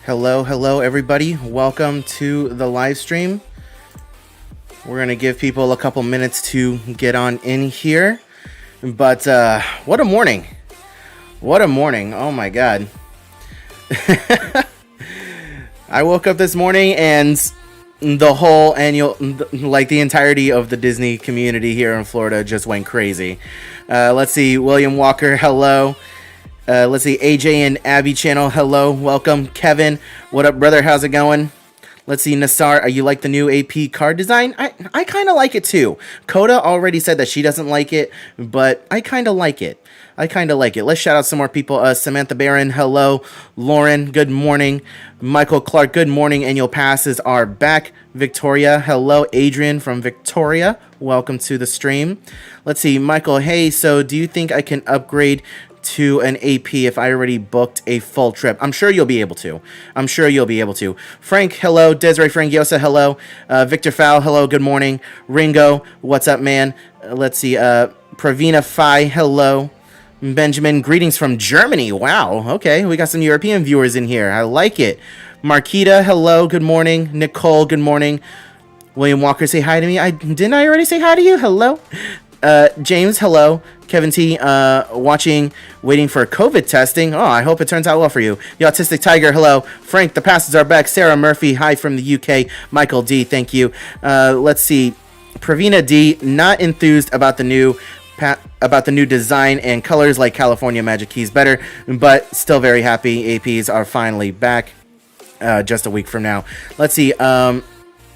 Hello everybody. Welcome to the live stream. We're going to give people a couple minutes to get on in here. But what a morning. What a morning. Oh my god. I woke up this morning and the whole annual, like the entirety of the Disney community here in Florida just went crazy. Let's see, William Walker, hello. Let's see, AJ and Abby channel, hello, welcome. Kevin, what up, brother? How's it going? Let's see, Nassar, you like the new AP card design? I kind of like it too. Coda already said that she doesn't like it, but I kind of like it. Let's shout out some more people. Samantha Barron, hello. Lauren, good morning. Michael Clark, good morning. Annual passes are back. Victoria, hello. Adrian from Victoria, welcome to the stream. Let's see, Michael, hey, so do you think I can upgrade to an AP if I already booked a full trip? I'm sure you'll be able to. Frank, hello. Desiree Frangiosa, hello. Victor Fowl, hello. Good morning. Ringo, what's up, man? Let's see. Pravina Phi, hello. Benjamin, greetings from Germany. Wow. Okay, we got some European viewers in here. I like it. Marquita, hello. Good morning. Nicole, good morning. William Walker, say hi to me. Didn't I already say hi to you? Hello. James, hello. Kevin T, waiting for COVID testing. Oh, I hope it turns out well for you. The Autistic Tiger, hello. Frank, the passes are back. Sarah Murphy, hi from the UK. Michael D, thank you. Let's see. Pravina D, not enthused about the new design and colors, like California Magic Keys better, but still very happy. APs are finally back just a week from now. Let's see.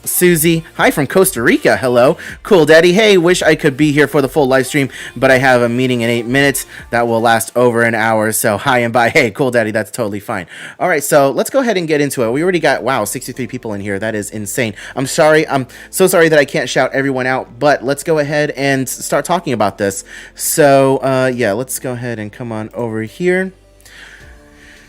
Susie, hi from Costa Rica, hello. Cool Daddy, hey, wish I could be here for the full live stream, but I have a meeting in 8 minutes that will last over an hour, so hi and bye. Hey, Cool Daddy, that's totally fine. All right, so let's go ahead and get into it. We already got, wow, 63 people in here. That is insane. I'm so sorry that I can't shout everyone out, but let's go ahead and start talking about this. So, yeah, let's go ahead and come on over here.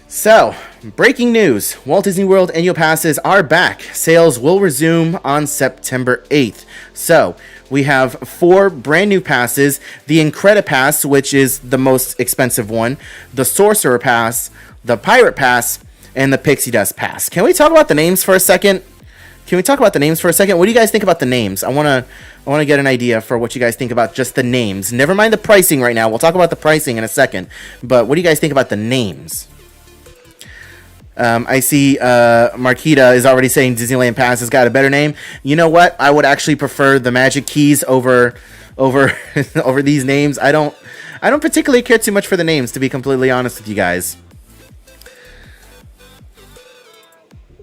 So, breaking news. Walt Disney World annual passes are back. Sales will resume on September 8th. So, we have 4 brand new passes. The Incredipass, which is the most expensive one. The Sorcerer Pass. The Pirate Pass. And the Pixie Dust Pass. Can we talk about the names for a second? What do you guys think about the names? I want to get an idea for what you guys think about just the names. Never mind the pricing right now. We'll talk about the pricing in a second. But what do you guys think about the names? I see Marquita is already saying Disneyland Pass has got a better name. You know what? I would actually prefer the Magic Keys over these names. I don't particularly care too much for the names, to be completely honest with you guys.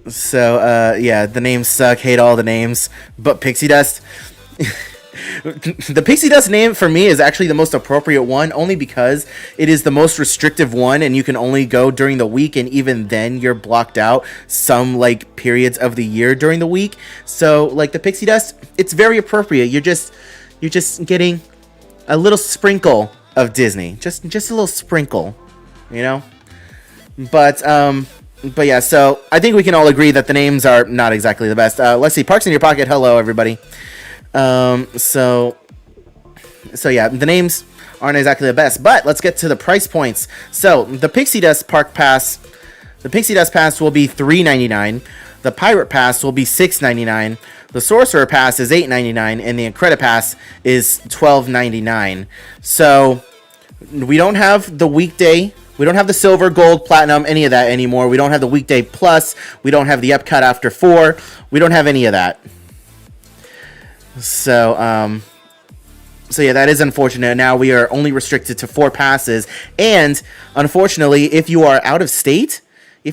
So yeah, the names suck. Hate all the names, but Pixie Dust. The Pixie Dust name for me is actually the most appropriate one, only because it is the most restrictive one and you can only go during the week, and even then you're blocked out some like periods of the year during the week. So like the Pixie Dust, it's very appropriate. You're just getting a little sprinkle of Disney, just a little sprinkle, you know. But yeah, so I think we can all agree that the names are not exactly the best. Let's see, Parks in Your Pocket, hello everybody. So yeah, the names aren't exactly the best, but let's get to the price points. So the Pixie Dust Pass will be $3.99. The Pirate Pass will be $6.99. The Sorcerer Pass is $8.99, and the Incredipass is $12.99. So we don't have the weekday. We don't have the silver, gold, platinum, any of that anymore. We don't have the weekday plus. We don't have the Epcot after 4. We don't have any of that. So yeah, that is unfortunate. Now we are only restricted to 4 passes, and unfortunately, if you are out of state, you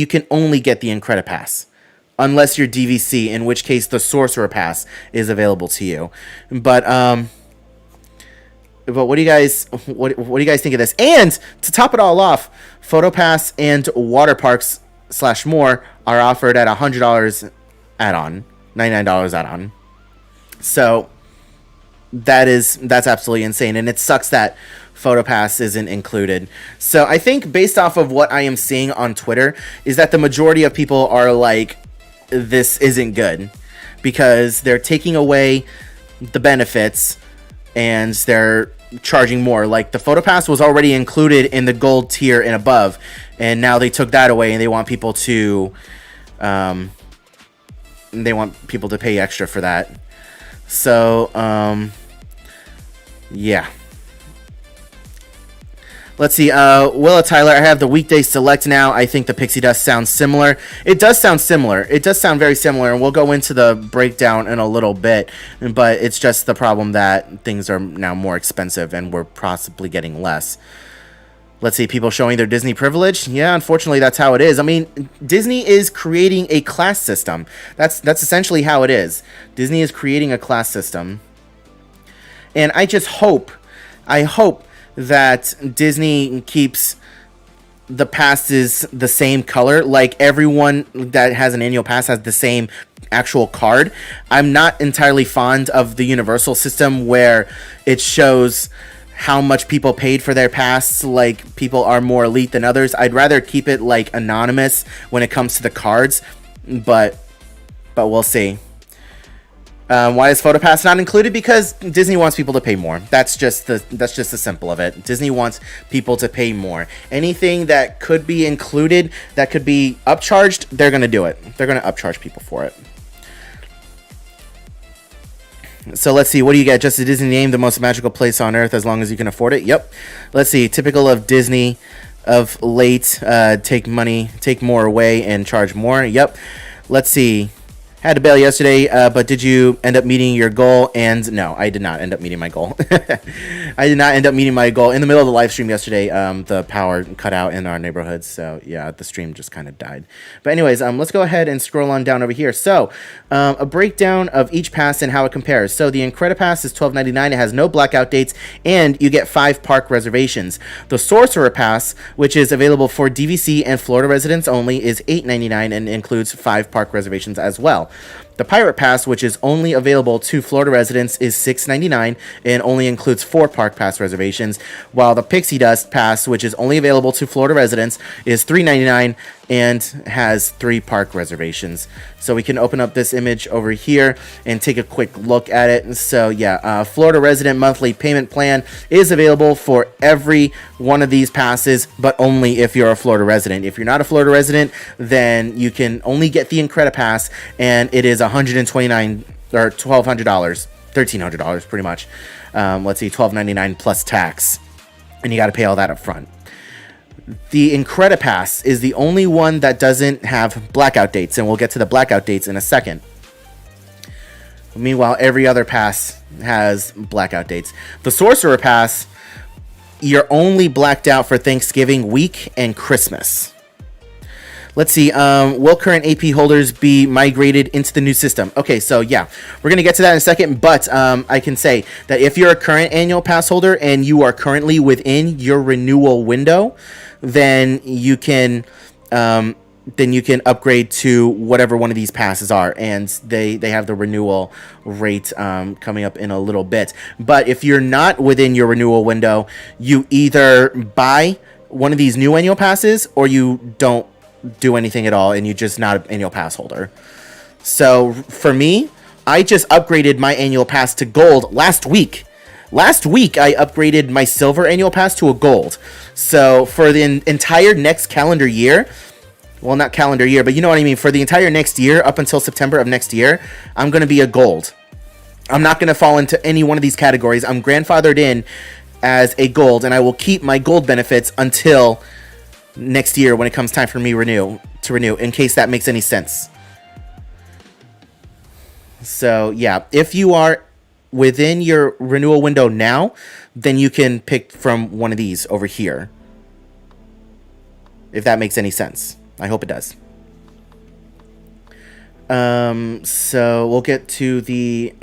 can only get the Incredipass, unless you're DVC, in which case the Sorcerer Pass is available to you. But what do you guys think of this? And to top it all off, PhotoPass and Water Parks / more are offered at $100 add-on, $99 add-on. So that's absolutely insane, and it sucks that PhotoPass isn't included. So I think based off of what I am seeing on Twitter is that the majority of people are like, this isn't good, because they're taking away the benefits and they're charging more. Like the PhotoPass was already included in the gold tier and above, and now they took that away, and they want people to pay extra for that. So yeah. Let's see, Willa Tyler, I have the weekday select now. I think the pixie dust sounds similar. It does sound similar. It does sound very similar, and we'll go into the breakdown in a little bit. But it's just the problem that things are now more expensive, and we're possibly getting less. Let's see, people showing their Disney privilege. Yeah, unfortunately, that's how it is. I mean, Disney is creating a class system. That's essentially how it is. Disney is creating a class system. And I hope that Disney keeps the passes the same color, like everyone that has an annual pass has the same actual card. I'm not entirely fond of the universal system where it shows how much people paid for their pass, like people are more elite than others. I'd rather keep it like anonymous when it comes to the cards, but we'll see. Why is PhotoPass not included? Because Disney wants people to pay more. That's just the simple of it. Disney wants people to pay more. Anything that could be included, that could be upcharged, they're going to do it. They're going to upcharge people for it. So let's see. What do you get? Just a Disney name, the most magical place on earth, as long as you can afford it. Yep. Let's see. Typical of Disney of late. Take more away and charge more. Yep. Let's see. Had to bail yesterday, but did you end up meeting your goal? And no, I did not end up meeting my goal. I did not end up meeting my goal. In the middle of the live stream yesterday, the power cut out in our neighborhood. So yeah, the stream just kind of died. But anyways, let's go ahead and scroll on down over here. So a breakdown of each pass and how it compares. So the Incredipass is $12.99. It has no blackout dates, and you get 5 park reservations. The Sorcerer Pass, which is available for DVC and Florida residents only, is $8.99 and includes 5 park reservations as well. The Pirate Pass, which is only available to Florida residents, is $6.99 and only includes 4 Park Pass reservations, while the Pixie Dust Pass, which is only available to Florida residents, is $3.99 and has 3 park reservations. So we can open up this image over here and take a quick look at it. So yeah, Florida resident monthly payment plan is available for every one of these passes, but only if you're a Florida resident. If you're not a Florida resident, then you can only get the Incredipass, and it is $129 or $1,200, $1,300 pretty much. Let's see, $1,299 plus tax, and you got to pay all that up front. The Incredipass is the only one that doesn't have blackout dates, and we'll get to the blackout dates in a second. Meanwhile, every other pass has blackout dates. The Sorcerer Pass, you're only blacked out for Thanksgiving week and Christmas. Let's see, will current AP holders be migrated into the new system? Okay, so yeah, we're going to get to that in a second, but I can say that if you're a current annual pass holder and you are currently within your renewal window, then you can upgrade to whatever one of these passes are, and they have the renewal rate coming up in a little bit. But if you're not within your renewal window, you either buy one of these new annual passes or you don't do anything at all, and you're just not an annual pass holder. So for me, I just upgraded my annual pass to gold last week. Last week, I upgraded my silver annual pass to a gold. So for the entire next calendar year, well, not calendar year, but you know what I mean, for the entire next year, up until September of next year, I'm going to be a gold. I'm not going to fall into any one of these categories. I'm grandfathered in as a gold, and I will keep my gold benefits until next year when it comes time for me to renew, in case that makes any sense. So yeah, if you are within your renewal window now, then you can pick from one of these over here, if that makes any sense. I hope it does. So we'll get to the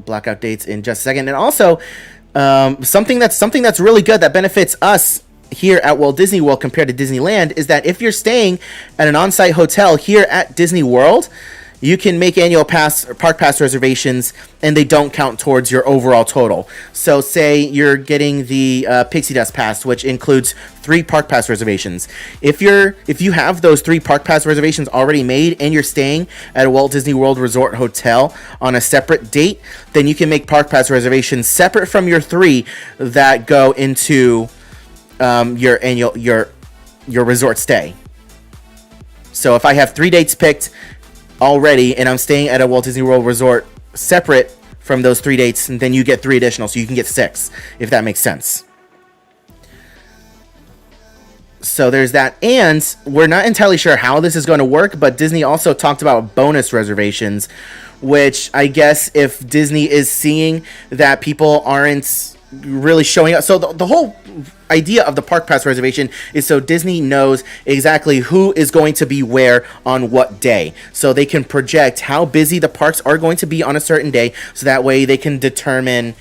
blackout dates in just a second. And also something that's really good that benefits us here at Walt Disney World compared to Disneyland is that if you're staying at an on-site hotel here at Disney World, you can make annual pass or park pass reservations and they don't count towards your overall total. So say you're getting the Pixie Dust Pass, which includes 3 park pass reservations. If you have those 3 park pass reservations already made and you're staying at a Walt Disney World Resort hotel on a separate date, then you can make park pass reservations separate from your 3 that go into your resort stay. So if I have 3 dates picked already and I'm staying at a Walt Disney World Resort separate from those 3 dates, and then you get 3 additional, so you can get 6, if that makes sense. So there's that, and we're not entirely sure how this is going to work, but Disney also talked about bonus reservations, which I guess if Disney is seeing that people aren't really showing up. So the whole idea of the park pass reservation is so Disney knows exactly who is going to be where on what day, so they can project how busy the parks are going to be on a certain day, so that way they can determine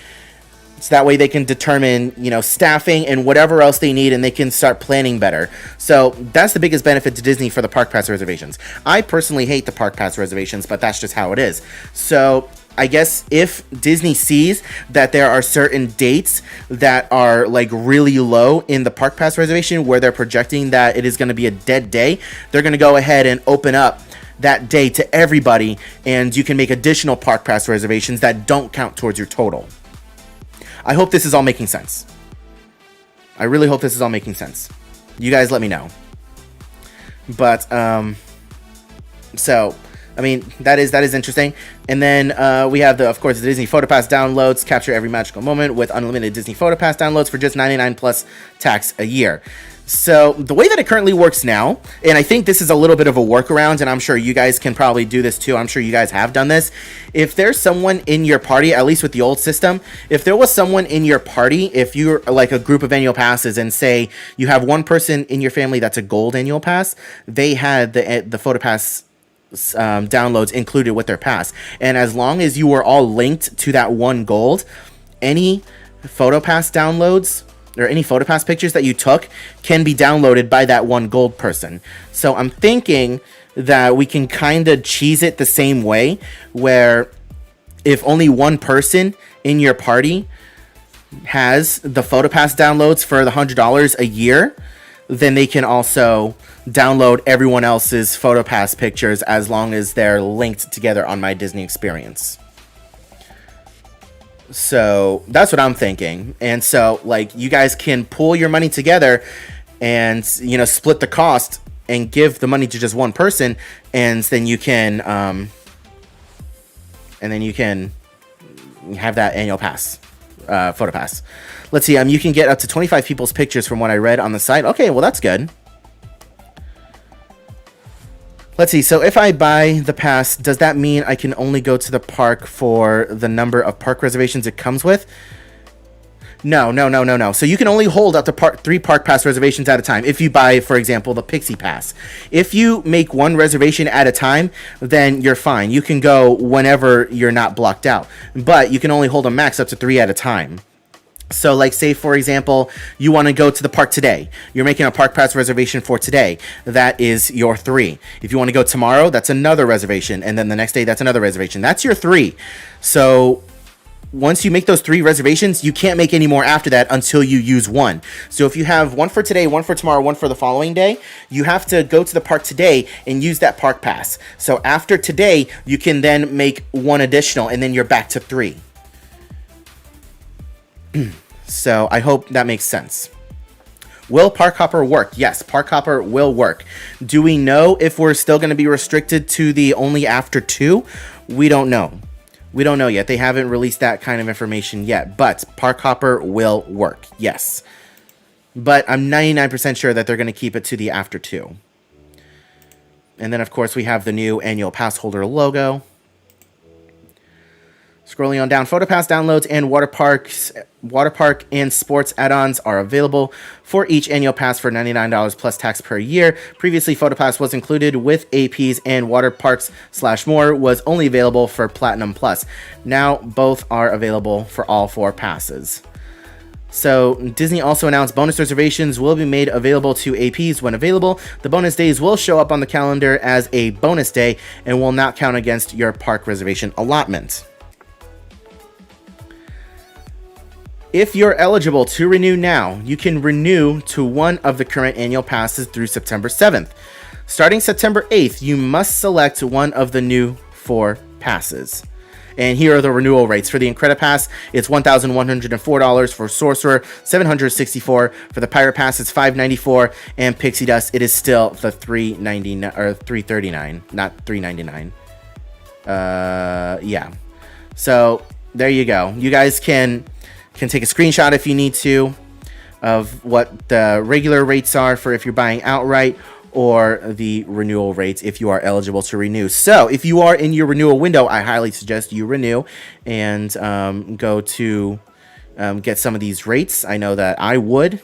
staffing and whatever else they need, and they can start planning better. So that's the biggest benefit to Disney for the park pass reservations. I personally hate the park pass reservations, but that's just how it is. So I guess if Disney sees that there are certain dates that are like really low in the park pass reservation where they're projecting that it is going to be a dead day, they're going to go ahead and open up that day to everybody, and you can make additional park pass reservations that don't count towards your total. I hope this is all making sense. I really hope this is all making sense. You guys let me know. But so I mean, that is interesting. And then we have of course, the Disney Photopass downloads. Capture every magical moment with unlimited Disney Photopass downloads for just $99 plus tax a year. So the way that it currently works now, and I think this is a little bit of a workaround, and I'm sure you guys can probably do this too. I'm sure you guys have done this. If there's someone in your party, at least with the old system, if there was someone in your party, if you're like a group of annual passes, and say you have one person in your family that's a gold annual pass, they had the Photopass downloads included with their pass, and as long as you were all linked to that one gold, any Photopass downloads or any Photopass pictures that you took can be downloaded by that one gold person. So I'm thinking that we can kind of cheese it the same way, where if only one person in your party has the Photopass downloads for the $100 a year, then they can also download everyone else's Photopass pictures as long as they're linked together on My Disney Experience. So that's what I'm thinking. And so like you guys can pool your money together and split the cost and give the money to just one person, and then you can have that annual pass, Photopass. Let's see, you can get up to 25 people's pictures from what I read on the site. Okay, well that's good. Let's see, so if I buy the pass, does that mean I can only go to the park for the number of park reservations it comes with? No. So you can only hold up to 3 park pass reservations at a time if you buy, for example, the Pixie Pass. If you make 1 reservation at a time, then you're fine. You can go whenever you're not blocked out. But you can only hold a max up to 3 at a time. So like say, for example, you want to go to the park today. You're making a park pass reservation for today. That is your 3. If you want to go tomorrow, that's another reservation. And then the next day, that's another reservation. That's your 3. So once you make those 3 reservations, you can't make any more after that until you use 1. So if you have 1 for today, 1 for tomorrow, 1 for the following day, you have to go to the park today and use that park pass. So after today, you can then make 1 additional, and then you're back to 3. So I hope that makes sense. Will Park Hopper work? Yes, Park Hopper will work. Do we know if we're still going to be restricted to the only after 2? We don't know. We don't know yet. They haven't released that kind of information yet. But Park Hopper will work. Yes. But I'm 99% sure that they're going to keep it to the after 2. And then, of course, we have the new annual pass holder logo. Scrolling on down, Photopass downloads and water park and sports add-ons are available for each annual pass for $99 plus tax per year. Previously, Photopass was included with APs, and water parks / more was only available for Platinum Plus. Now, both are available for all 4 passes. So Disney also announced bonus reservations will be made available to APs when available. The bonus days will show up on the calendar as a bonus day and will not count against your park reservation allotment. If you're eligible to renew now, you can renew to one of the current annual passes through September 7th. Starting September 8th, you must select one of the new 4 passes. And here are the renewal rates. For the Incredipass, it's $1,104. For Sorcerer, $764. For the Pirate Pass, it's $594. And Pixie Dust, it is still the $399 or $339, not $399. Yeah. So there you go. You guys can take a screenshot if you need to of what the regular rates are for if you're buying outright, or the renewal rates if you are eligible to renew. So if you are in your renewal window, I highly suggest you renew and go to get some of these rates. I know that I would.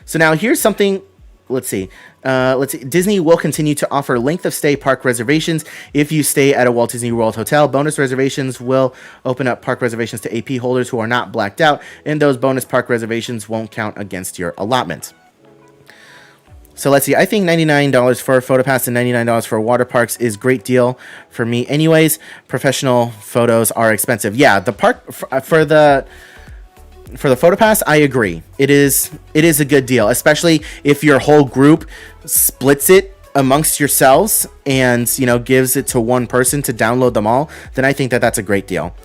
So now here's something. Let's see. Disney will continue to offer length of stay park reservations if you stay at a Walt Disney World hotel. Bonus reservations will open up park reservations to AP holders who are not blacked out, and those bonus park reservations won't count against your allotment. So let's see. I think $99 for Photopass and $99 for water parks is a great deal for me. Anyways, professional photos are expensive. Yeah, the park for the Photopass, I agree. It is a good deal, especially if your whole group splits it amongst yourselves and gives it to one person to download them all. Then I think that that's a great deal.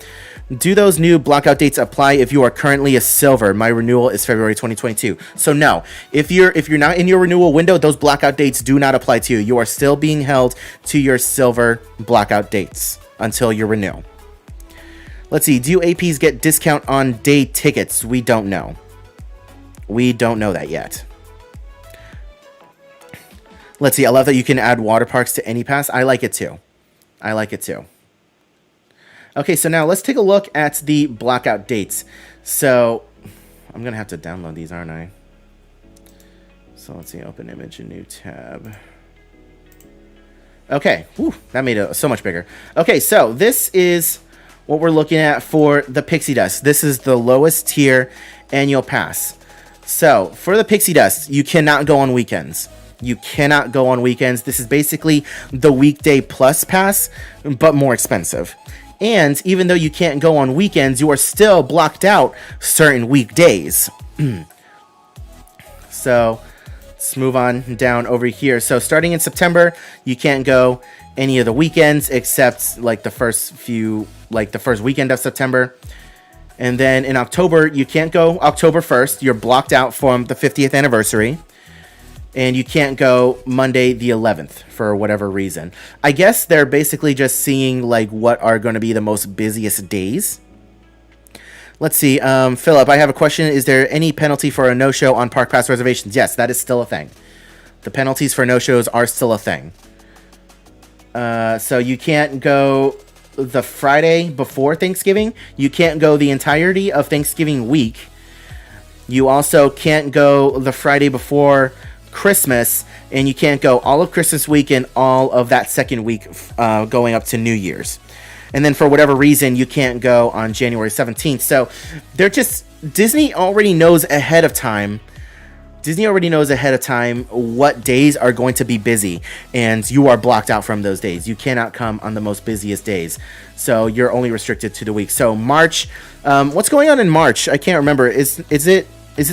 Do those new blackout dates apply if you are currently a silver? My renewal is February 2022. So no, if you're not in your renewal window, those blackout dates do not apply to you. You are still being held to your silver blackout dates until you renew. Let's see. Do APs get discount on day tickets? We don't know. We don't know that yet. Let's see. I love that you can add water parks to any pass. I like it too. Okay, so now let's take a look at the blackout dates. So I'm going to have to download these, aren't I? So let's see, open image, a new tab. Okay, whew, that made it so much bigger. Okay, so this is what we're looking at for the Pixie Dust. This is the lowest tier annual pass. So for the Pixie Dust, you cannot go on weekends. This is basically the weekday plus pass, but more expensive. And even though you can't go on weekends, you are still blocked out certain weekdays. So let's move on down over here. So starting in September, you can't go any of the weekends except like the first weekend of September. And then in October, you can't go October 1st. You're blocked out from the 50th anniversary. And you can't go Monday the 11th for whatever reason. I guess they're basically just seeing like what are going to be the most busiest days. Let's see. Philip, I have a question. Is there any penalty for a no-show on Park Pass reservations? Yes, that is still a thing. The penalties for no-shows are still a thing. So you can't go the Friday before Thanksgiving. You can't go the entirety of Thanksgiving week. You also can't go the Friday before Christmas, and you can't go all of Christmas week and all of that second week going up to New Year's. And then for whatever reason, you can't go on January 17th. So they're just, Disney already knows ahead of time what days are going to be busy, and you are blocked out from those days. You cannot come on the most busiest days. So you're only restricted to the week. So March, what's going on in March? I can't remember. Is it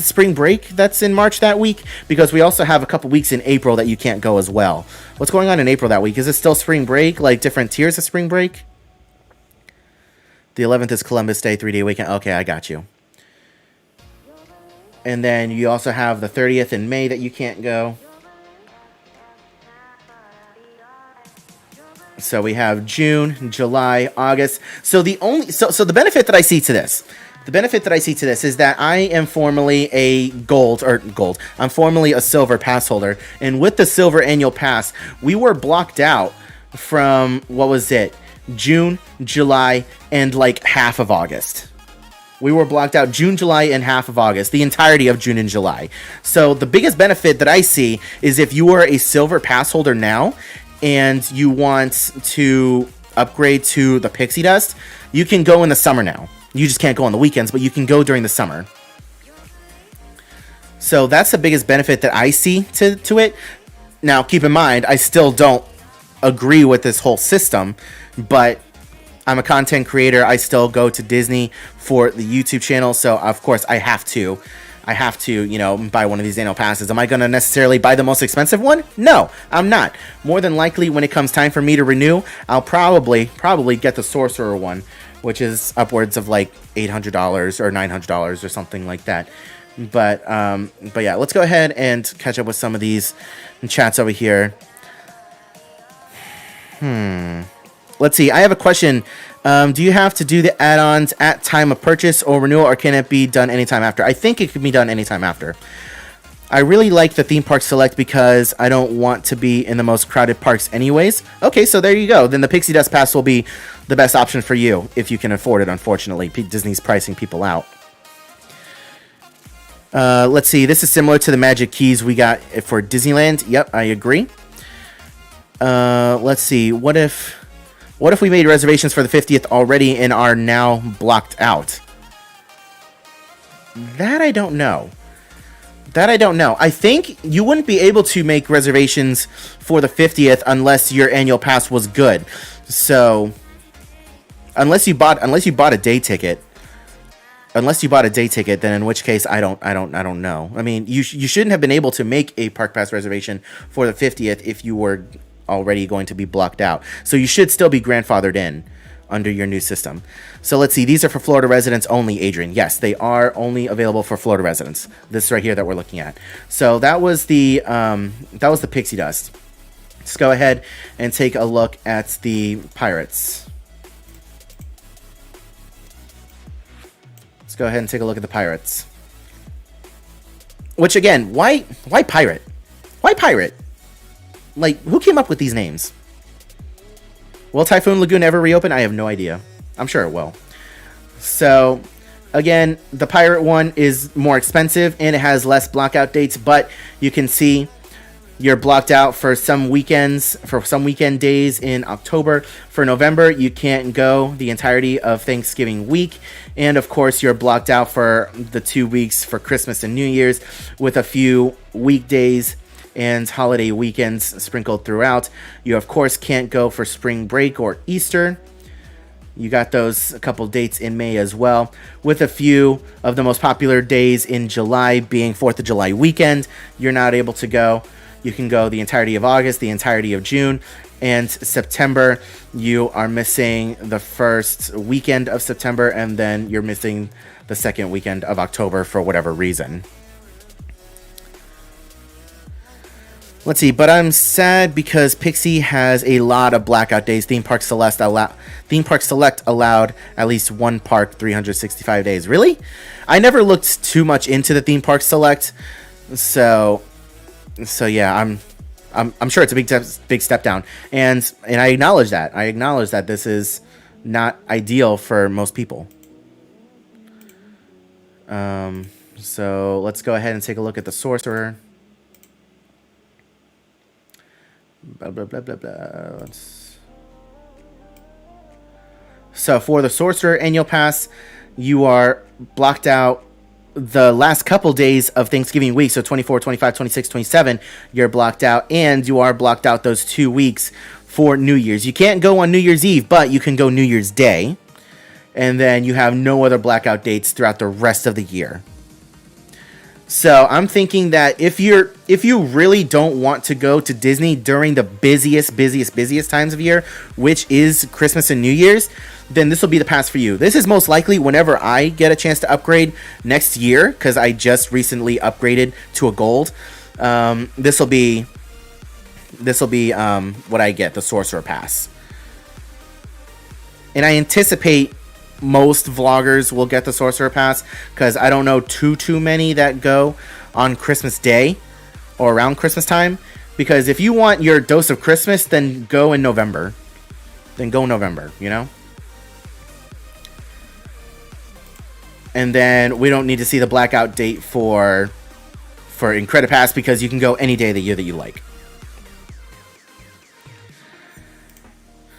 spring break that's in March that week? Because we also have a couple weeks in April that you can't go as well. What's going on in April that week? Is it still spring break, like different tiers of spring break? The 11th is Columbus Day, 3-day weekend. Okay, I got you. And then you also have the 30th in May that you can't go. So we have June, July, August. So the benefit that I see to this, is that I am formerly I'm formerly a silver pass holder, and with the silver annual pass, we were blocked out from June, July, and like half of August. We were blocked out June, July, and half of August, the entirety of June and July. So the biggest benefit that I see is if you are a silver pass holder now and you want to upgrade to the Pixie Dust, you can go in the summer now. You just can't go on the weekends, but you can go during the summer. So that's the biggest benefit that I see to it. Now, keep in mind, I still don't agree with this whole system, but I'm a content creator. I still go to Disney for the YouTube channel, so of course I have to, you know, buy one of these annual passes. Am I going to necessarily buy the most expensive one? No, I'm not. More than likely, when it comes time for me to renew, I'll probably get the Sorcerer one, which is upwards of like $800 or $900 or something like that. But yeah, let's go ahead and catch up with some of these chats over here. Let's see. I have a question. Do you have to do the add-ons at time of purchase or renewal, or can it be done anytime after? I think it can be done anytime after. I really like the theme park select because I don't want to be in the most crowded parks anyways. Okay, so there you go. Then the Pixie Dust Pass will be the best option for you if you can afford it, unfortunately. Disney's pricing people out. Let's see. This is similar to the Magic Keys we got for Disneyland. Yep, I agree. Let's see. What if we made reservations for the 50th already and are now blocked out? That I don't know. I think you wouldn't be able to make reservations for the 50th unless your annual pass was good. So unless you bought a day ticket. Then in which case I don't know. I mean, you shouldn't have been able to make a park pass reservation for the 50th if you were already going to be blocked out. So you should still be grandfathered in under your new system. So let's see. These are for Florida residents only, Adrian. Yes, they are only available for Florida residents. This right here that we're looking at. So that was the Pixie Dust. Let's go ahead and take a look at the Pirates. Let's go ahead and take a look at the Pirates. Which again, why pirate? Why pirate? Like, who came up with these names? Will Typhoon Lagoon ever reopen? I have no idea. I'm sure it will. So, again, the Pirate one is more expensive and it has less blackout dates, but you can see you're blocked out for some weekends, for some weekend days in October. For November, you can't go the entirety of Thanksgiving week. And of course, you're blocked out for the 2 weeks for Christmas and New Year's with a few weekdays and holiday weekends sprinkled throughout. You, of course, can't go for spring break or Easter. You got those a couple dates in May as well, with a few of the most popular days in July being 4th of July weekend. You're not able to go. You can go the entirety of August, the entirety of June, and September. You are missing the first weekend of September, and then you're missing the second weekend of October for whatever reason. Let's see, but I'm sad because Pixie has a lot of blackout days. Theme Park Select allowed at least one park 365 days. Really? I never looked too much into the Theme Park Select, so yeah, I'm sure it's a big step down, and I acknowledge that. I acknowledge that this is not ideal for most people. So let's go ahead and take a look at the Sorcerer. Blah, blah, blah, blah, blah. So for the Sorcerer annual pass, you are blocked out the last couple days of Thanksgiving week. So 24, 25, 26, 27, you're blocked out, and you are blocked out those 2 weeks for New Year's. You can't go on New Year's Eve, but you can go New Year's Day. And then you have no other blackout dates throughout the rest of the year. So I'm thinking that if you really don't want to go to Disney during the busiest times of year, which is Christmas and New Year's, then this will be the pass for you. This is most likely whenever I get a chance to upgrade next year, because I just recently upgraded to a gold. This will be what I get, the Sorcerer pass. And I anticipate most vloggers will get the Sorcerer pass, because I don't know too many that go on Christmas Day or around Christmas time. Because if you want your dose of Christmas, then go in November. You know? And then we don't need to see the blackout date for Incredipass, because you can go any day of the year that you like.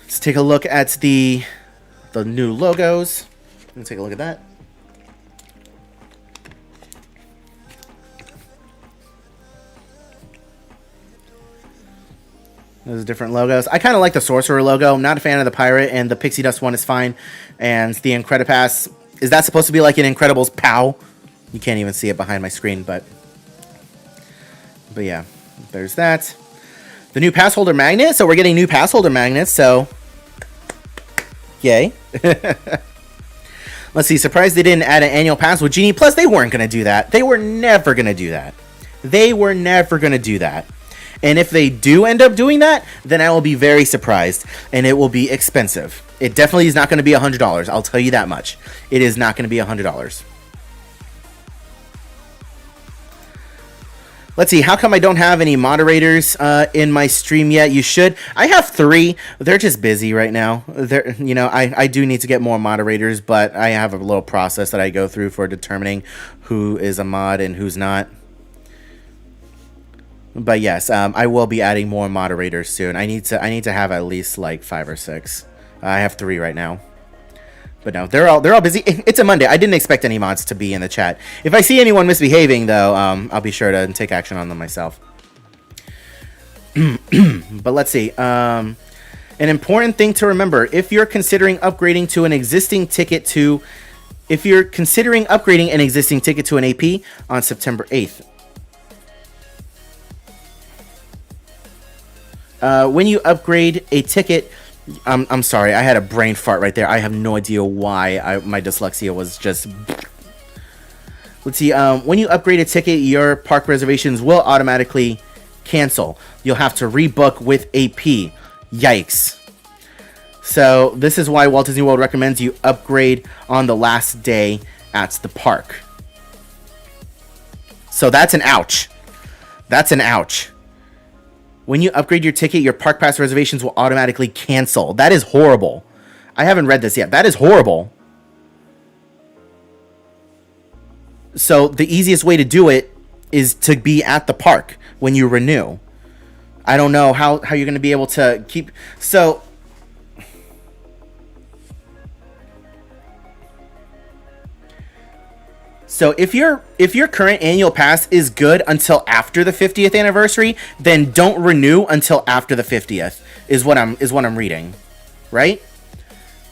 Let's take a look at the new logos. Let's take a look at that. Those different logos. I kind of like the Sorcerer logo. I'm not a fan of the Pirate, and the Pixie Dust one is fine. And the Incredipass, is that supposed to be like an Incredibles POW? You can't even see it behind my screen, but yeah, there's that. The new pass holder magnet. So we're getting new pass holder magnets, so yay. Let's see. Surprised they didn't add an annual pass with Genie Plus. They weren't going to do that. They were never going to do that. They were never going to do that. And if they do end up doing that, then I will be very surprised, and it will be expensive. It definitely is not going to be $100. I'll tell you that much. It is not going to be $100. Let's see. How come I don't have any moderators in my stream yet? You should. I have 3. They're just busy right now. I do need to get more moderators, but I have a little process that I go through for determining who is a mod and who's not. But yes, I will be adding more moderators soon. I need to have at least like 5 or 6. I have 3 right now. But no, they're all busy. It's a Monday. I didn't expect any mods to be in the chat. If I see anyone misbehaving, though, I'll be sure to take action on them myself. But let's see. An important thing to remember: if you're considering upgrading an existing ticket to an AP on September 8th, when you upgrade a ticket. I'm sorry, I had a brain fart right there. I have no idea why my dyslexia was just... Let's see, when you upgrade a ticket, your park reservations will automatically cancel. You'll have to rebook with AP. Yikes. So this is why Walt Disney World recommends you upgrade on the last day at the park. So that's an ouch. That's an ouch. When you upgrade your ticket, your park pass reservations will automatically cancel. That is horrible. I haven't read this yet. That is horrible. So the easiest way to do it is to be at the park when you renew. I don't know how you're going to be able to keep... So if your current annual pass is good until after the 50th anniversary, then don't renew until after the 50th is what I'm reading, right?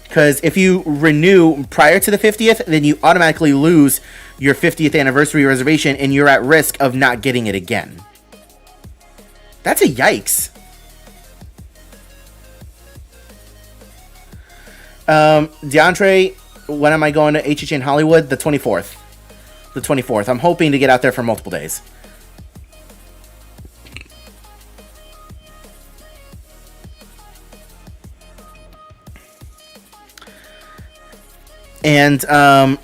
Because if you renew prior to the 50th, then you automatically lose your 50th anniversary reservation, and you're at risk of not getting it again. That's a yikes. DeAndre, when am I going to HHN in Hollywood? The 24th. The 24th. I'm hoping to get out there for multiple days. And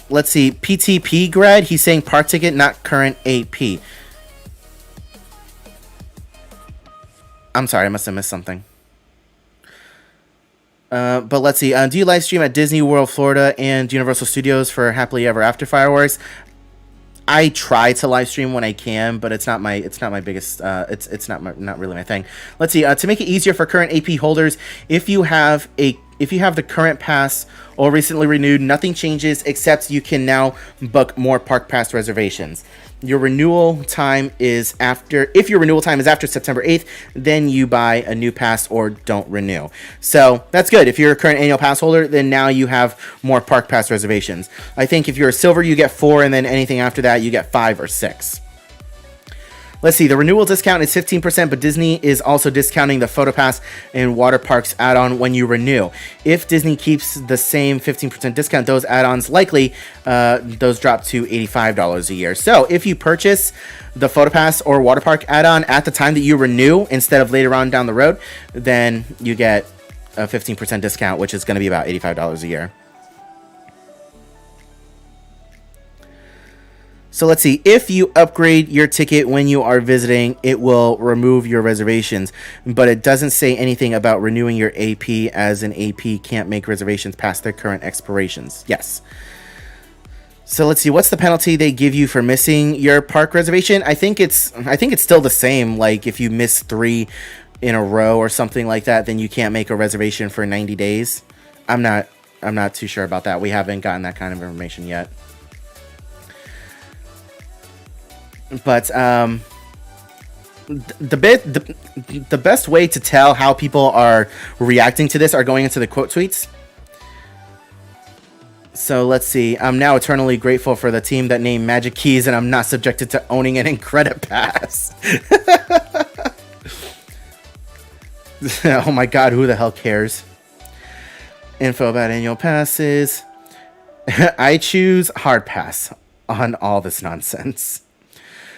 let's see, PTP grad, he's saying park ticket, not current AP. I'm sorry, I must have missed something. But let's see, do you live stream at Disney World, Florida and Universal Studios for Happily Ever After fireworks? I try to live stream when I can, but it's not my biggest not really my thing. Let's see, to make it easier for current AP holders, if you have the current pass or recently renewed, nothing changes except you can now book more park pass reservations. Your renewal time is after September 8th, then you buy a new pass or don't renew. So that's good. If you're a current annual pass holder, then now you have more park pass reservations. I think if you're a silver, you get 4, and then anything after that, you get 5 or 6. Let's see, the renewal discount is 15%, but Disney is also discounting the PhotoPass and Water Parks add-on when you renew. If Disney keeps the same 15% discount, those add-ons likely, those drop to $85 a year. So if you purchase the PhotoPass or Water Park add-on at the time that you renew instead of later on down the road, then you get a 15% discount, which is going to be about $85 a year. So let's see, if you upgrade your ticket when you are visiting, it will remove your reservations, but it doesn't say anything about renewing your AP, as an AP can't make reservations past their current expirations. Yes. So let's see, what's the penalty they give you for missing your park reservation? I think it's still the same. Like if you miss 3 in a row or something like that, then you can't make a reservation for 90 days. I'm not too sure about that. We haven't gotten that kind of information yet. But the best way to tell how people are reacting to this are going into the quote tweets. So let's see. I'm now eternally grateful for the team that named Magic Keys, and I'm not subjected to owning it in Credit Pass. Oh my god, who the hell cares? Info about annual passes. I choose hard pass on all this nonsense.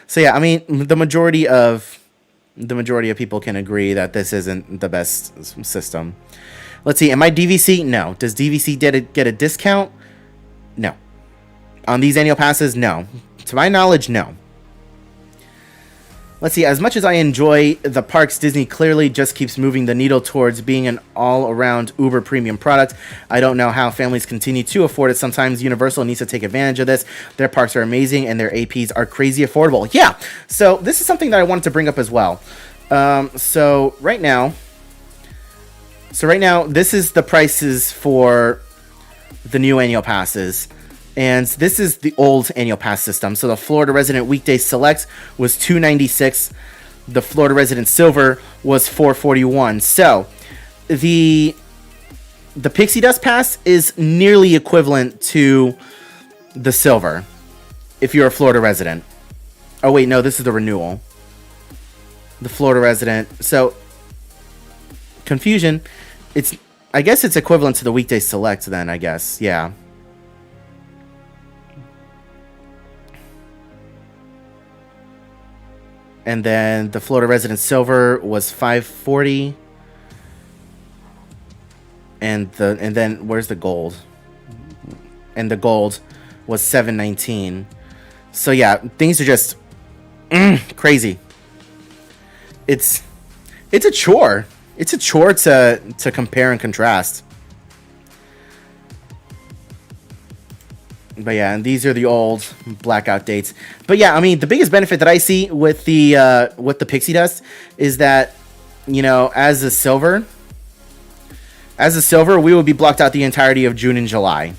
So yeah, I mean, the majority of people can agree that this isn't the best system. Let's see. Am I DVC? No. Does DVC get a discount? No. On these annual passes? No. To my knowledge, no. Let's see. As much as I enjoy the parks, Disney clearly just keeps moving the needle towards being an all-around uber premium product. I don't know how families continue to afford it. Sometimes Universal needs to take advantage of this. Their parks are amazing, and their APs are crazy affordable. Yeah. So this is something that I wanted to bring up as well. So right now, this is the prices for the new annual passes. And this is the old annual pass system. So the Florida Resident Weekday Select was $296. The Florida Resident Silver was $441. So the Pixie Dust Pass is nearly equivalent to the Silver if you're a Florida resident. Oh wait, no, this is the renewal. The Florida Resident. So confusion. I guess it's equivalent to the Weekday Select then, I guess. Yeah. And then the Florida Resident Silver was $540. And then where's the gold? And the gold was $719. So yeah, things are just crazy. It's a chore. It's a chore to compare and contrast. But yeah, and these are the old blackout dates. But yeah, I mean, the biggest benefit that I see with the Pixie Dust is that, you know, as a silver, we would be blocked out the entirety of June and July.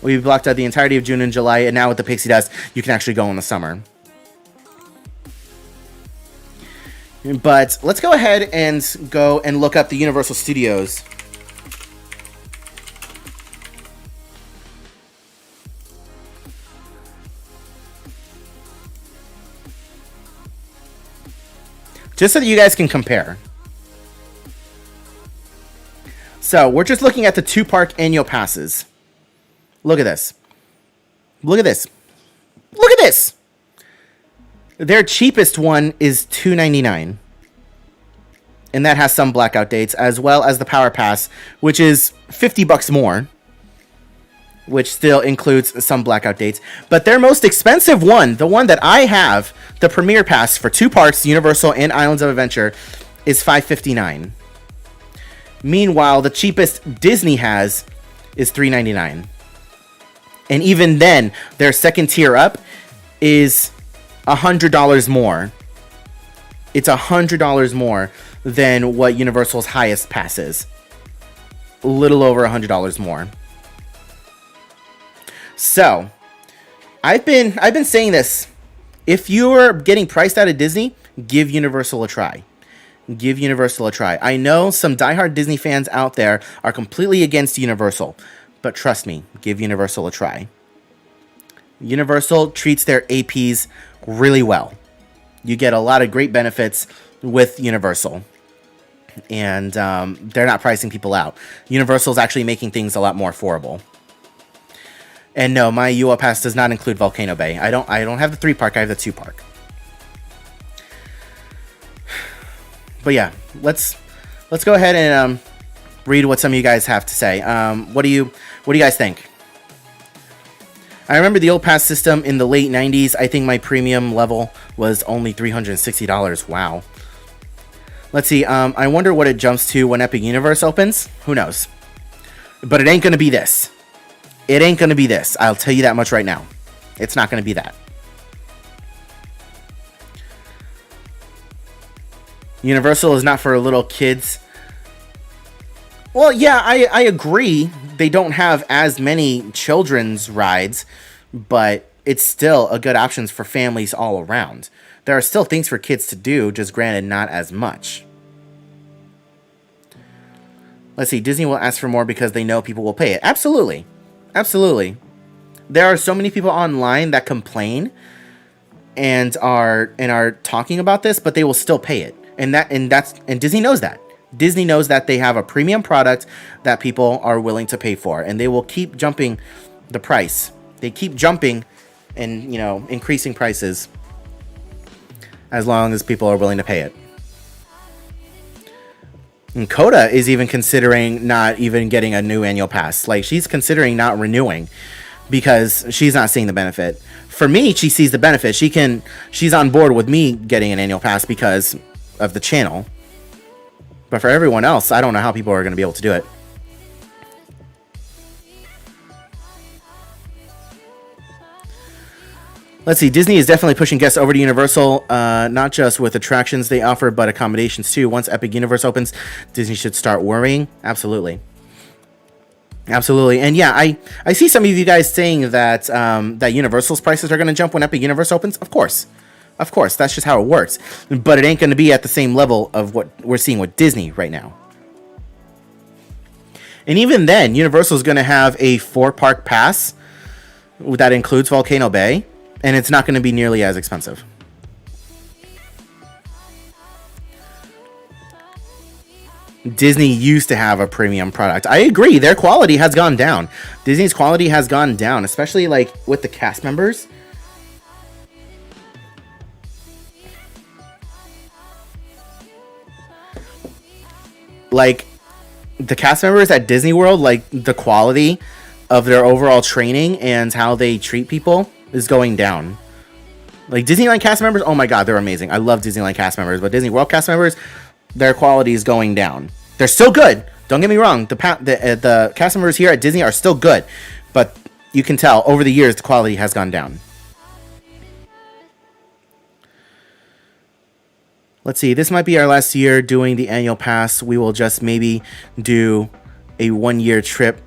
We'd be blocked out the entirety of June and July, and now with the Pixie Dust, you can actually go in the summer. But let's go ahead and go and look up the Universal Studios. Just so that you guys can compare. So, we're just looking at the 2-park annual passes. Look at this. Look at this. Look at this! Their cheapest one is $299. And that has some blackout dates, as well as the Power Pass, which is $50 more. Which still includes some blackout dates. But their most expensive one, the one that I have, the Premier Pass for 2 parks, Universal and Islands of Adventure, is $559. Meanwhile, the cheapest Disney has is $399. And even then, their second tier up is $100 more. It's $100 more than what Universal's highest pass is. A little over $100 more. So, I've been saying this. If you're getting priced out of Disney, give Universal a try. Give Universal a try. I know some diehard Disney fans out there are completely against Universal, but trust me, give Universal a try. Universal treats their APs really well. You get a lot of great benefits with Universal. And they're not pricing people out. Universal's actually making things a lot more affordable. And no, my UO Pass does not include Volcano Bay. I don't have the 3-park, I have the 2-park. But yeah, let's go ahead and read what some of you guys have to say. What do you guys think? I remember the old pass system in the late 90s. I think my premium level was only $360. Wow. Let's see. I wonder what it jumps to when Epic Universe opens. Who knows? But it ain't going to be this. It ain't going to be this. I'll tell you that much right now. It's not going to be that. Universal is not for little kids. Well, yeah, I agree. They don't have as many children's rides, but it's still a good option for families all around. There are still things for kids to do, just granted not as much. Let's see, Disney will ask for more because they know people will pay it. Absolutely. Absolutely. There are so many people online that complain and are talking about this, but they will still pay it. And Disney knows that. Disney knows that they have a premium product that people are willing to pay for, and they will keep jumping the price. They keep jumping and, you know, increasing prices as long as people are willing to pay it. And Coda is even considering not even getting a new annual pass. Like, she's considering not renewing because she's not seeing the benefit. For me, she sees the benefit. She's on board with me getting an annual pass because of the channel. But for everyone else, I don't know how people are going to be able to do it. Let's see. Disney is definitely pushing guests over to Universal, not just with attractions they offer, but accommodations too. Once Epic Universe opens, Disney should start worrying. Absolutely. Absolutely. And yeah, I see some of you guys saying that that Universal's prices are going to jump when Epic Universe opens. Of course. Of course. That's just how it works. But it ain't going to be at the same level of what we're seeing with Disney right now. And even then, Universal is going to have a 4-park pass that includes Volcano Bay. And it's not going to be nearly as expensive. Disney used to have a premium product. I agree. Their quality has gone down. Disney's quality has gone down, especially like with the cast members. Like the cast members at Disney World, like the quality of their overall training and how they treat people is going down. Like Disneyland cast members, oh my god, they're amazing. I love Disneyland cast members, but Disney World cast members, their quality is going down. They're still good. Don't get me wrong. The cast members here at Disney are still good, but you can tell over the years the quality has gone down. Let's see. This might be our last year doing the annual pass. We will just maybe do a 1-year trip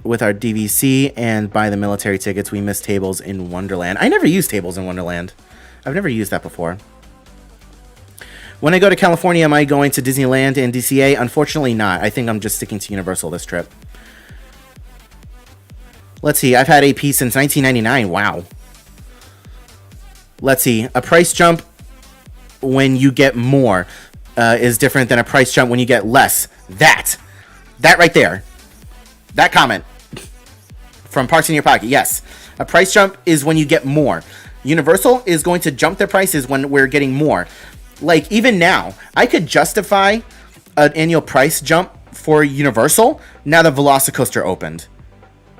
with our DVC and buy the military tickets. We miss tables in Wonderland. I never used tables in Wonderland. I've never used that before. When I go to California, am I going to Disneyland and DCA? Unfortunately not. I think I'm just sticking to Universal this trip. Let's see. I've had AP since 1999. Wow. Let's see. A price jump when you get more is different than a price jump when you get less. That right there. That comment. From Parks in Your Pocket, yes. A price jump is when you get more. Universal is going to jump their prices when we're getting more. Like, even now, I could justify an annual price jump for Universal now that Velocicoaster opened.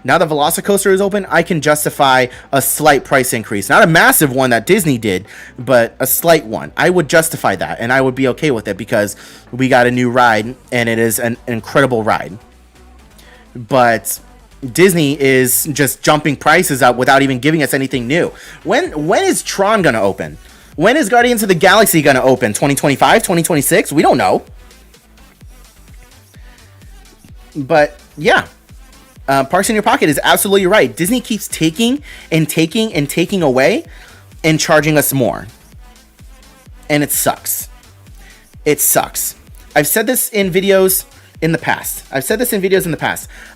Now that Velocicoaster is open, I can justify a slight price increase. Not a massive one that Disney did, but a slight one. I would justify that, and I would be okay with it because we got a new ride, and it is an incredible ride. But Disney is just jumping prices up without even giving us anything new. When is Tron going to open? When is Guardians of the Galaxy going to open? 2025? 2026? We don't know. But, yeah. Parks in Your Pocket is absolutely right. Disney keeps taking and taking and taking away and charging us more. And it sucks. It sucks. I've said this in videos in the past.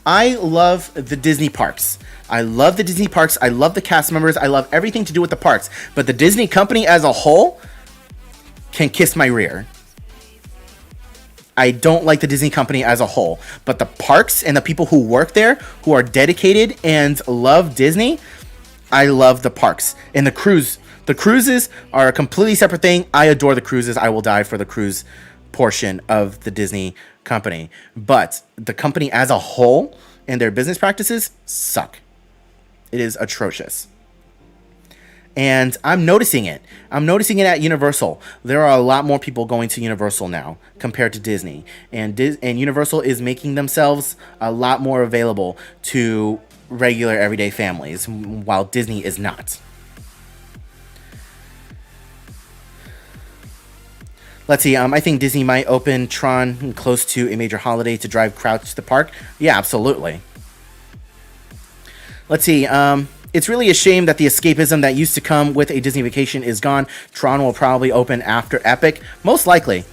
I love the Disney parks. I love the Disney parks. I love the cast members. I love everything to do with the parks. But the Disney company as a whole can kiss my rear. I don't like the Disney company as a whole. But the parks and the people who work there, who are dedicated and love Disney, I love the parks. And the cruises are a completely separate thing. I adore the cruises. I will die for the cruise portion of the Disney company, but the company as a whole and their business practices suck. It is atrocious. And I'm noticing it. I'm noticing it at Universal. There are a lot more people going to Universal now compared to Disney. And Universal is making themselves a lot more available to regular everyday families, while Disney is not. Let's see, I think Disney might open Tron close to a major holiday to drive crowds to the park. Yeah, absolutely. Let's see, It's really a shame that the escapism that used to come with a Disney vacation is gone. Tron will probably open after Epic. Most likely.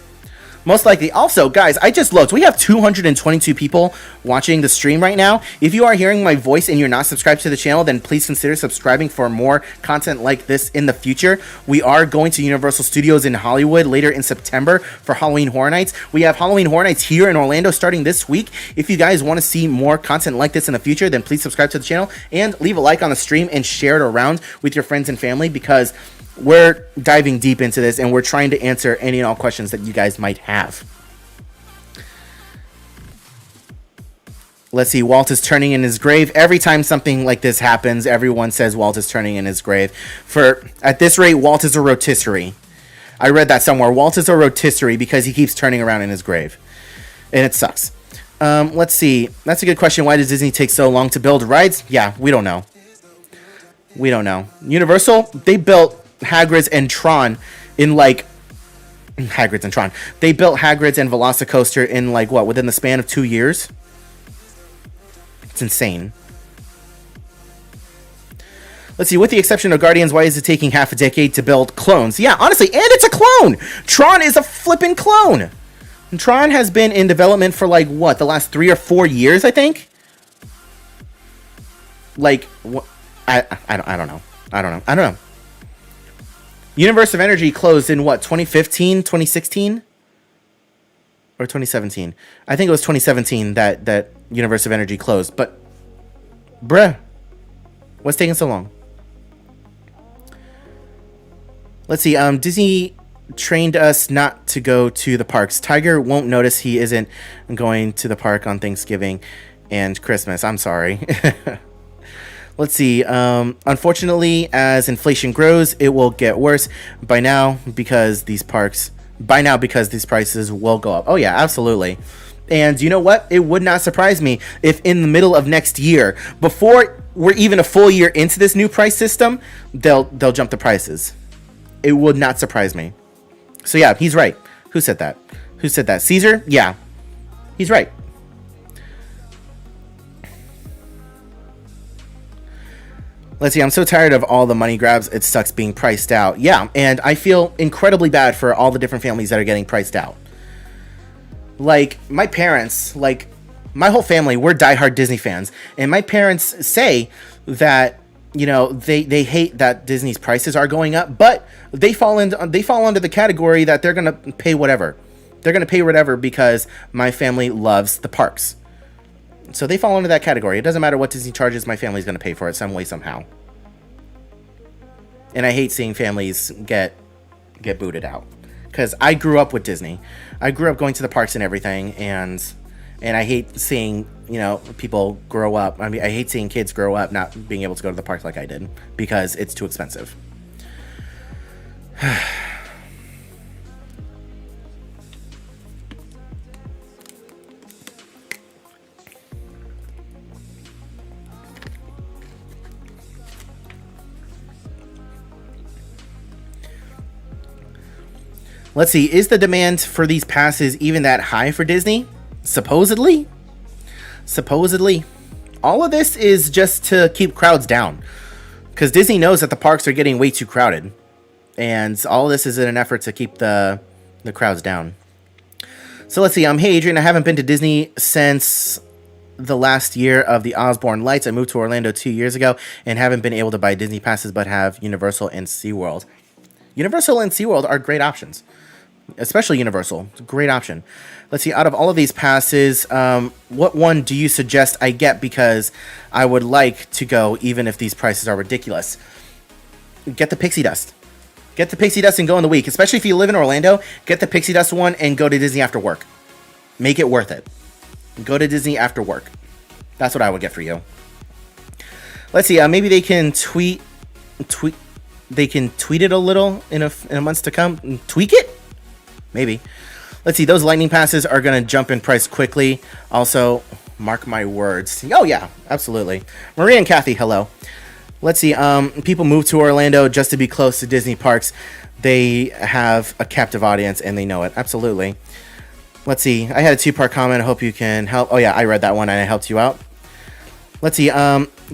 Most likely. Also, guys, I just looked. We have 222 people watching the stream right now. If you are hearing my voice and you're not subscribed to the channel, then please consider subscribing for more content like this in the future. We are going to Universal Studios in Hollywood later in September for Halloween Horror Nights. We have Halloween Horror Nights here in Orlando starting this week. If you guys want to see more content like this in the future, then please subscribe to the channel and leave a like on the stream and share it around with your friends and family, because we're diving deep into this and we're trying to answer any and all questions that you guys might have. Let's see. Walt is turning in his grave. Every time something like this happens, everyone says Walt is turning in his grave. At this rate, Walt is a rotisserie. I read that somewhere. Walt is a rotisserie because he keeps turning around in his grave. And it sucks. Let's see. That's a good question. Why does Disney take so long to build rides? Yeah, we don't know. We don't know. Universal, they built Hagrid's and Tron in like Hagrid's and Tron. They built Hagrid's and Velocicoaster in like what, within the span of 2 years? It's insane. Let's see, with the exception of Guardians, why is it taking half a decade to build clones? Yeah, honestly, and it's a clone! Tron is a flippin' clone! And Tron has been in development for like what, the last 3 or 4 years, I think? Like, what? I don't know. Universe of Energy closed in what, 2015, 2016? Or 2017? I think it was 2017 that Universe of Energy closed. But, bruh, what's taking so long? Let's see, Disney trained us not to go to the parks. Tiger won't notice he isn't going to the park on Thanksgiving and Christmas. I'm sorry. Let's see. Unfortunately, as inflation grows, it will get worse by now because these prices will go up. Oh yeah, absolutely. And you know what? It would not surprise me if in the middle of next year, before we're even a full year into this new price system, they'll jump the prices. It would not surprise me. So yeah, he's right. Who said that? Who said that? Caesar? Yeah, he's right. Let's see, I'm so tired of all the money grabs. It sucks being priced out. Yeah, and I feel incredibly bad for all the different families that are getting priced out. Like, my parents, like, my whole family, we're diehard Disney fans. And my parents say that, you know, they hate that Disney's prices are going up, but they fall under the category that they're going to pay whatever. They're going to pay whatever because my family loves the parks. So they fall into that category. It doesn't matter what Disney charges, my family's going to pay for it some way, somehow. And I hate seeing families get booted out. Because I grew up with Disney. I grew up going to the parks and everything. And I hate seeing, you know, people grow up. I mean, I hate seeing kids grow up not being able to go to the parks like I did. Because it's too expensive. Let's see, is the demand for these passes even that high for Disney? Supposedly. All of this is just to keep crowds down. Because Disney knows that the parks are getting way too crowded. And all of this is in an effort to keep the crowds down. So let's see, hey Adrian, I haven't been to Disney since the last year of the Osborne Lights. I moved to Orlando 2 years ago and haven't been able to buy Disney passes, but have Universal and SeaWorld. Universal and SeaWorld are great options. Especially Universal. It's a great option. Let's see, out of all of these passes, what one do you suggest I get? Because I would like to go even if these prices are ridiculous. Get the Pixie Dust. Get the Pixie Dust and go in the week. Especially if you live in Orlando, get the Pixie Dust one and go to Disney after work. Make it worth it. Go to Disney after work. That's what I would get for you. Let's see, maybe they can tweet it a little in a months to come. Tweak it? Maybe. Let's see, those lightning passes are going to jump in price quickly. Also, mark my words. Oh, yeah, absolutely. Maria and Kathy, hello. Let's see, people move to Orlando just to be close to Disney parks. They have a captive audience, and they know it. Absolutely. Let's see, I had a two-part comment. I hope you can help. Oh, yeah, I read that one, and I helped you out. Let's see,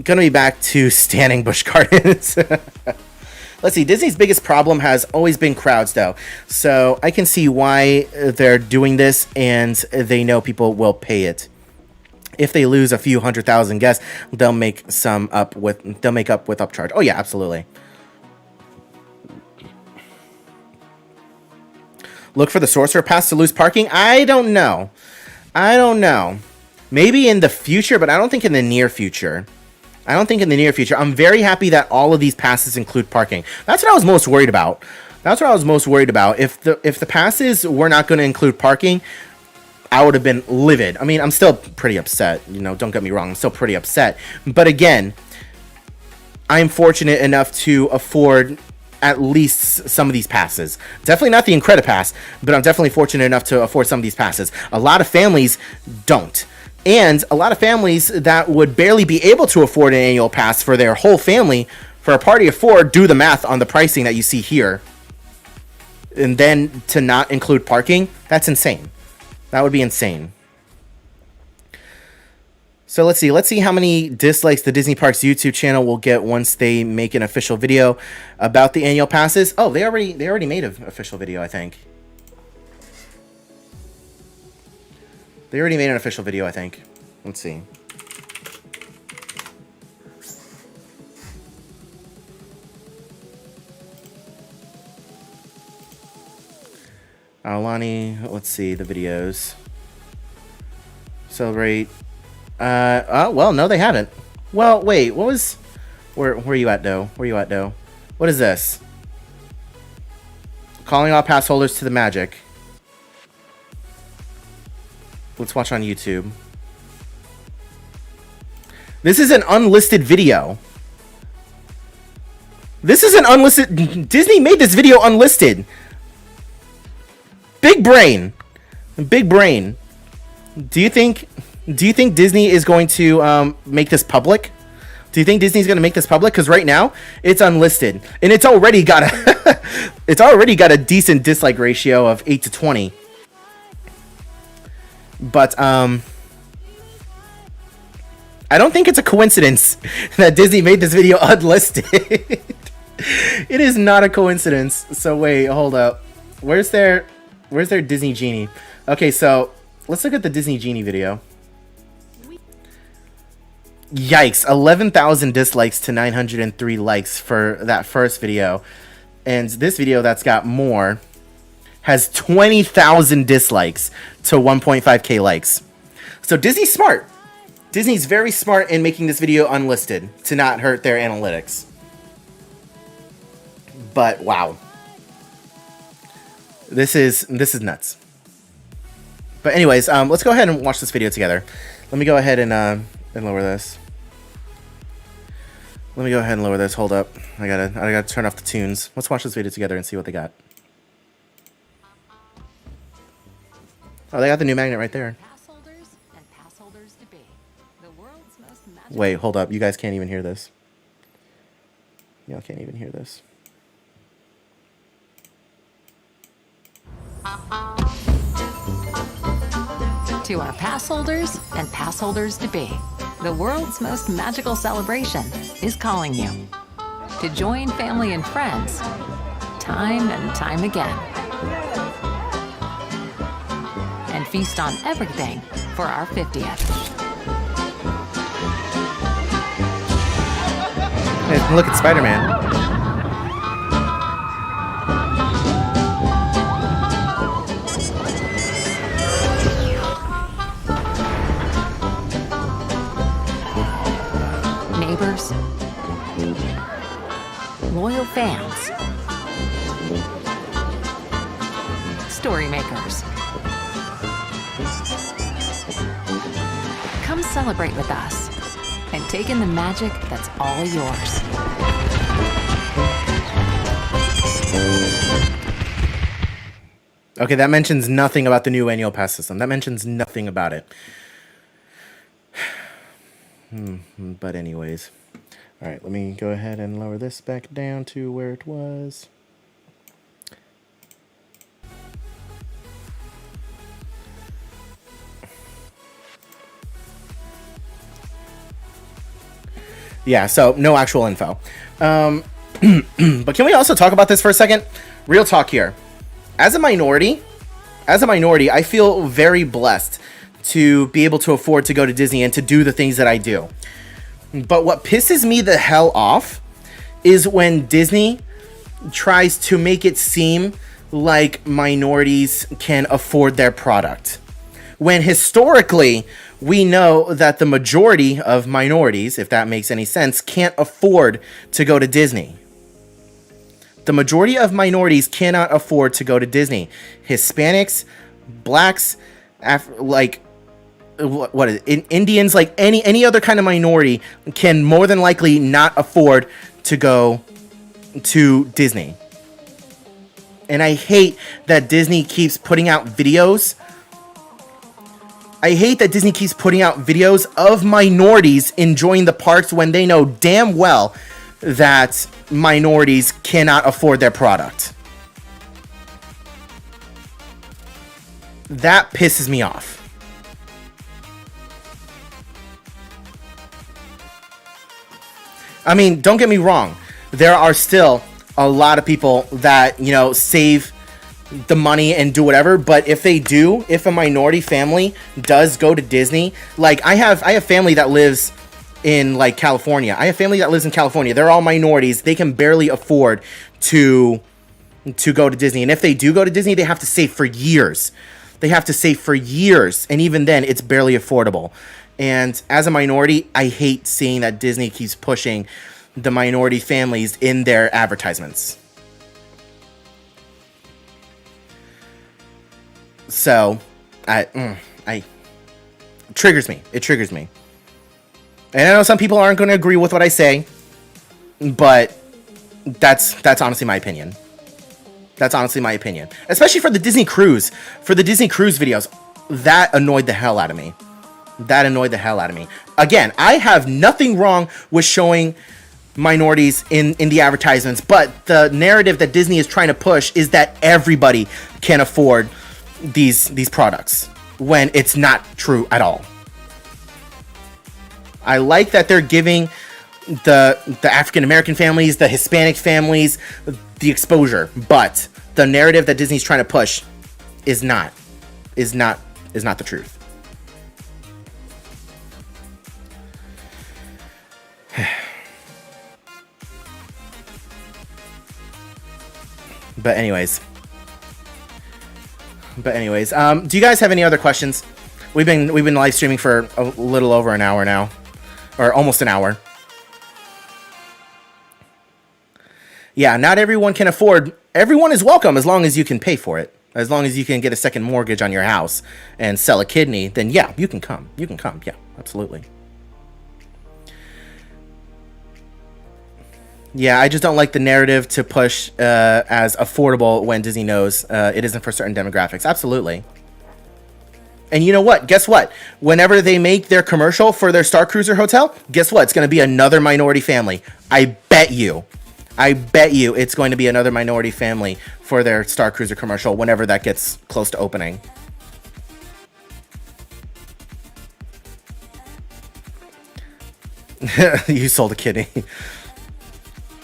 gonna be back to standing Busch Gardens. Let's see. Disney's biggest problem has always been crowds, though. So I can see why they're doing this, and they know people will pay it. If they lose a few 100,000 guests, they'll make up with upcharge. Oh yeah, absolutely. Look for the Sorcerer Pass to lose parking? I don't know. Maybe in the future, but I don't think in the near future. I'm very happy that all of these passes include parking. That's what I was most worried about. If the passes were not going to include parking, I would have been livid. I mean, I'm still pretty upset. Don't get me wrong. I'm still pretty upset. But again, I'm fortunate enough to afford at least some of these passes. Definitely not the Incredipass, but I'm definitely fortunate enough to afford some of these passes. A lot of families don't. And a lot of families that would barely be able to afford an annual pass for their whole family, for a party of 4, do the math on the pricing that you see here. And then to not include parking, that's insane. That would be insane. So let's see how many dislikes the Disney Parks YouTube channel will get once they make an official video about the annual passes. Oh, they already made an official video, I think. Let's see. Aulani, let's see the videos. Celebrate. Well, no, they haven't. Well, wait, what was... Where are you at, Doe? What is this? Calling all pass holders to the magic. Let's watch on YouTube. This is an unlisted video. Disney made this video unlisted. Big brain. Do you think Disney is going to make this public? Do you think Disney's going to make this public? Because right now it's unlisted, and it's already got a decent dislike ratio of 8 to 20. But I don't think it's a coincidence that Disney made this video unlisted. It is not a coincidence. So wait, hold up. Where's their Disney Genie? Okay, so let's look at the Disney Genie video. Yikes, 11,000 dislikes to 903 likes for that first video. And this video that's got more has 20,000 dislikes to 1.5k likes. So Disney's smart. Disney's very smart in making this video unlisted to not hurt their analytics. But wow. This is nuts. But anyways, let's go ahead and watch this video together. Let me go ahead and lower this. Hold up. I gotta turn off the tunes. Let's watch this video together and see what they got. Oh, they got the new magnet right there. Wait, hold up. You guys can't even hear this. Y'all can't even hear this. To our pass holders and pass holders to be, the world's most magical celebration is calling you to join family and friends time and time again and feast on everything for our 50th. Hey, look at Spider-Man. Neighbors, loyal fans, story makers. Come celebrate with us and take in the magic that's all yours. Okay, that mentions nothing about the new annual pass system. That mentions nothing about it. But anyways. Alright, let me go ahead and lower this back down to where it was. Yeah, so no actual info. But can we also talk about this for a second? Real talk here. As a minority, I feel very blessed to be able to afford to go to Disney and to do the things that I do. But what pisses me the hell off is when Disney tries to make it seem like minorities can afford their product. When historically, we know that the majority of minorities, if that makes any sense, can't afford to go to Disney. The majority of minorities cannot afford to go to Disney. Hispanics, blacks, what is it? Indians, like any other kind of minority can more than likely not afford to go to Disney. And I hate that Disney keeps putting out videos. Of minorities enjoying the parks when they know damn well that minorities cannot afford their product. That pisses me off. I mean, don't get me wrong. There are still a lot of people that, save the money and do whatever, but if a minority family does go to Disney, like I have family that lives in California. They're all minorities. They can barely afford to go to Disney. And if they do go to Disney, they have to save for years. And even then it's barely affordable. And as a minority, I hate seeing that Disney keeps pushing the minority families in their advertisements. So, it triggers me. And I know some people aren't going to agree with what I say, but that's honestly my opinion. Especially for the Disney cruise. For the Disney cruise videos, that annoyed the hell out of me. Again, I have nothing wrong with showing minorities in the advertisements, but the narrative that Disney is trying to push is that everybody can afford these products, when it's not true at all. I like that they're giving the African American families, the Hispanic families, the exposure, but the narrative that Disney's trying to push is not the truth. But anyways, do you guys have any other questions? We've been live streaming for a little over an hour now, or almost an hour. Yeah, not everyone can afford. Everyone is welcome as long as you can pay for it. As long as you can get a second mortgage on your house and sell a kidney, then yeah, you can come. Yeah, absolutely. Yeah, I just don't like the narrative to push as affordable when Disney knows it isn't for certain demographics. Absolutely. And you know what? Guess what? Whenever they make their commercial for their Star Cruiser hotel, guess what? It's going to be another minority family. I bet you it's going to be another minority family for their Star Cruiser commercial whenever that gets close to opening. You sold a kidney.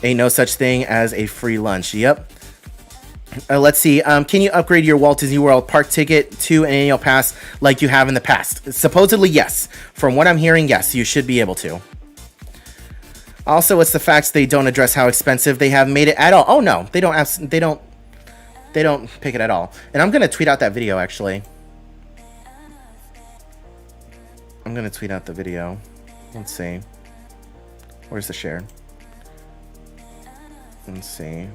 Ain't no such thing as a free lunch. Yep. Let's see. Can you upgrade your Walt Disney World park ticket to an annual pass like you have in the past? Supposedly, yes. From what I'm hearing, yes, you should be able to. Also, it's the fact they don't address how expensive they have made it at all. Oh no, they don't. They don't pick it at all. And I'm gonna tweet out that video. Actually, I'm gonna tweet out the video. Let's see. Where's the share? Let's see.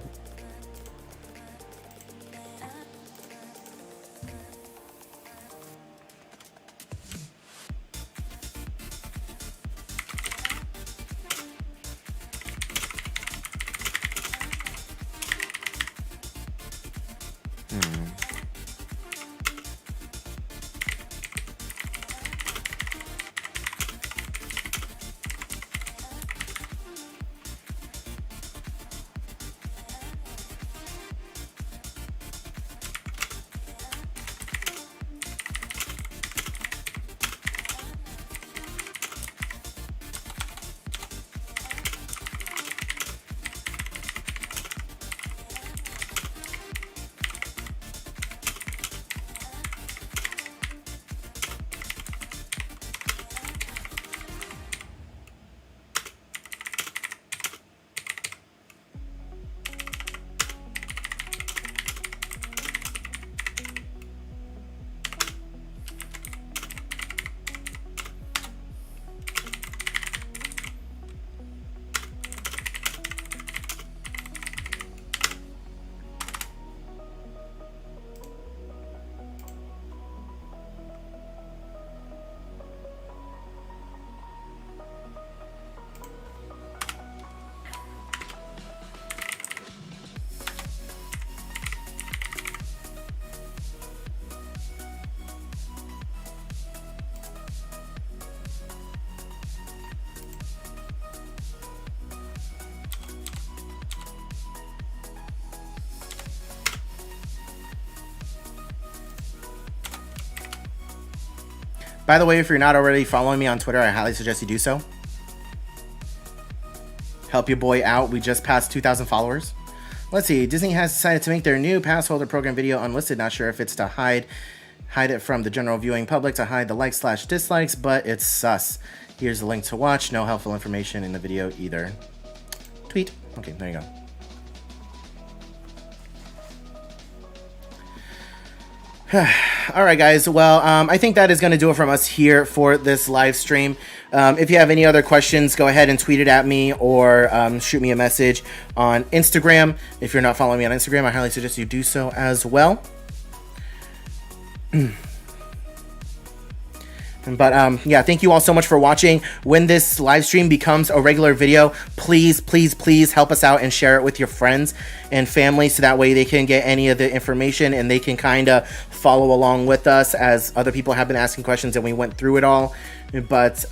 By the way, if you're not already following me on Twitter, I highly suggest you do so. Help your boy out. We just passed 2,000 followers. Let's see. Disney has decided to make their new pass holder program video unlisted. Not sure if it's to hide it from the general viewing public, to hide the likes/dislikes, but it's sus. Here's the link to watch. No helpful information in the video either. Tweet. Okay, there you go. All right, guys. Well, I think that is going to do it from us here for this live stream. If you have any other questions, go ahead and tweet it at me or shoot me a message on Instagram. If you're not following me on Instagram, I highly suggest you do so as well. But yeah, thank you all so much for watching. When this live stream becomes a regular video, please, please, please help us out and share it with your friends and family, so that way they can get any of the information and they can kind of follow along with us, as other people have been asking questions and we went through it all. But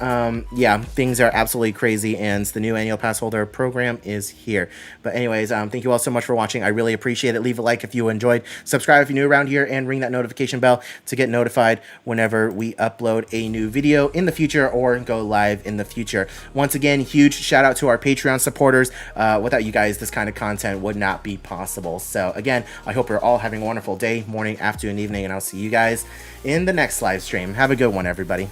yeah, things are absolutely crazy, and the new annual pass holder program is here. But anyways, thank you all so much for watching. I really appreciate it. Leave a like if you enjoyed. Subscribe if you're new around here, and ring that notification bell to get notified whenever we upload a new video in the future or go live in the future. Once again, huge shout out to our Patreon supporters. Without you guys, this kind of content would not be possible. So again, I hope you're all having a wonderful day, morning, afternoon, evening, and I'll see you guys in the next live stream. Have a good one, everybody.